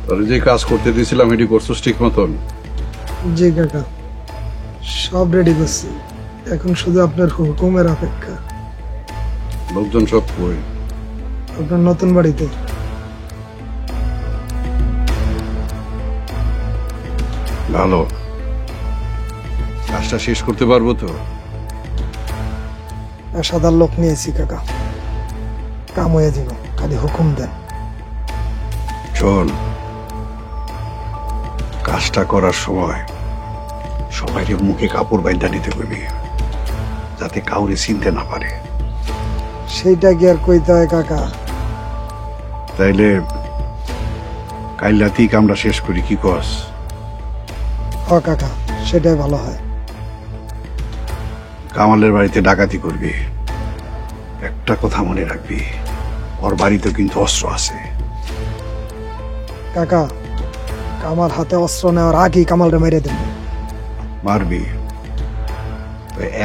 তোর যে কাজ করতে দিয়েছিলাম এটি করছিস ঠিক মতন? জি কাকা, সব রেডি করছি, এখন শুধু আপনার হুকুমের অপেক্ষা। লোকজন সব কই? আপনার নতুন বাড়িতে। ভালো, কাজটা শেষ করতে পারবো তো? পেশাদার লোক নিয়েছি কাকা, কাম হয়ে যাব, খালি হুকুম দেন। শোন, কাজটা করার সময় সবাইকে মুখে কাপড় বাইন্ধা নিতে কইবি, যাতে কাউরে চিনতে না পারে। সেইটা কি আর কইতে হয় কাকা? তাইলে কাল রাতেই কামটা শেষ করি, কি কস? হ কাকা, সেটাই ভালো হয়। কামালের বাড়িতে ডাকাতি করবি, একটা কথা মনে রাখবি, ওর বাড়িতে কিন্তু অস্ত্র আছে। কাকা, কামাল হাতে অস্ত্র নেওয়ার আগেই কামালরে মেরে দেন। মারবি,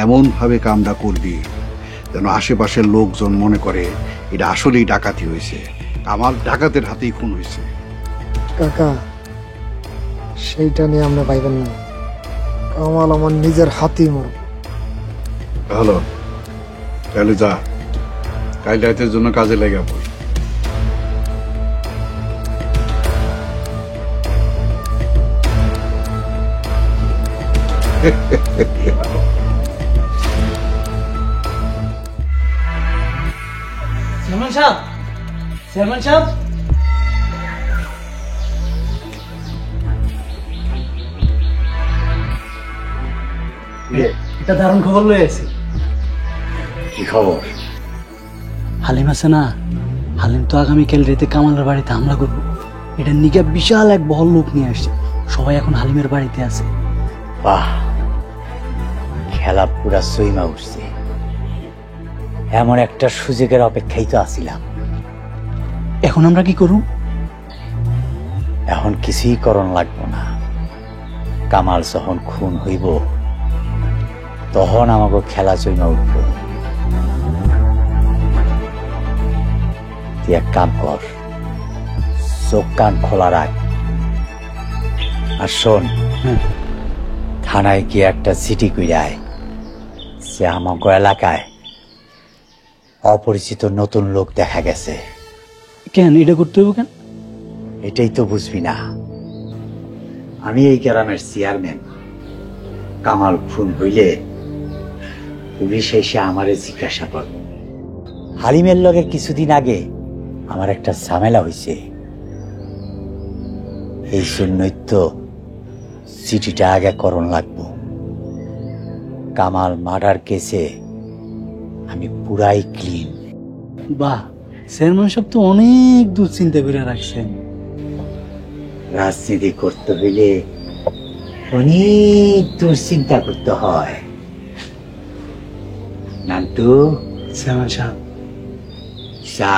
এমন ভাবে কামটা করবি যেন আশেপাশের লোকজন মনে করে এটা আসলেই ডাকাতি হয়েছে, কামাল ডাকাতের হাতেই খুন হয়েছে। কাকা, সেইটা নিয়ে আমরা পাইবেন না, কামাল আমার নিজের হাতেই মরব। ভালো, তাহলে যা, কাল রাতের জন্য কাজে লেগে পড়। চেয়ারম্যান সাহেব, চেয়ারম্যান সাহেব, এটা দারুণ খবর লয়ে আছি। কি খবর? হালিম আছে না, হালিম তো আগামীকাল রাতে কামালের বাড়িতে হামলা করবো। এটা নিকা বিশাল এক বহল লোক নিয়ে আসছে, সবাই এখন হালিমের বাড়িতে আছে। বাহ, খেলা পুরা সইমা উঠছে। এমন একটা সুযোগের অপেক্ষাই তো আছিলাম। এখন আমরা কি করব? এখন কিছুই করণ লাগবো না। কামাল যখন খুন হইব তখন আমাকে খেলা জমা উঠব। তুই এক কাম কর, চোখ কান খোলা রাখ, আর শোন, থানায় গিয়ে একটা চিঠি কইরায় যে আমাকে এলাকায় অপরিচিত নতুন লোক দেখা গেছে। কেন এটা করতে হবে কেন? এটাই তো বুঝবি না। আমি এই গ্রামের চেয়ারম্যান। কামাল খুন হইলে পুলিশ এসে আমারে জিজ্ঞাসা করব। হালিমের লগে কিছুদিন আগে আমার একটা ঝামেলা হয়েছে, এই জন্যই তো চিঠিটা আগে করণ লাগবো। কামাল মার্ডার কেসে আমি পুরাই ক্লিন। বাহ, চেয়ারম্যান সাহেব তো অনেক দূর চিন্তা করে রাখছেন। রাজনীতি করতে হইলে অনেক দূর চিন্তা করতে হয়। নান্টু, চেয়ারম্যান সাহেব, যা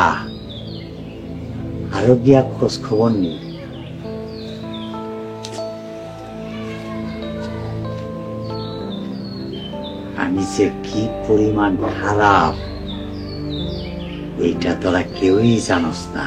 আরো গিয়া খোঁজ খবর নি। আমি যে কি পরিমাণ খারাপ এইটা তোরা কেউই জানোস না।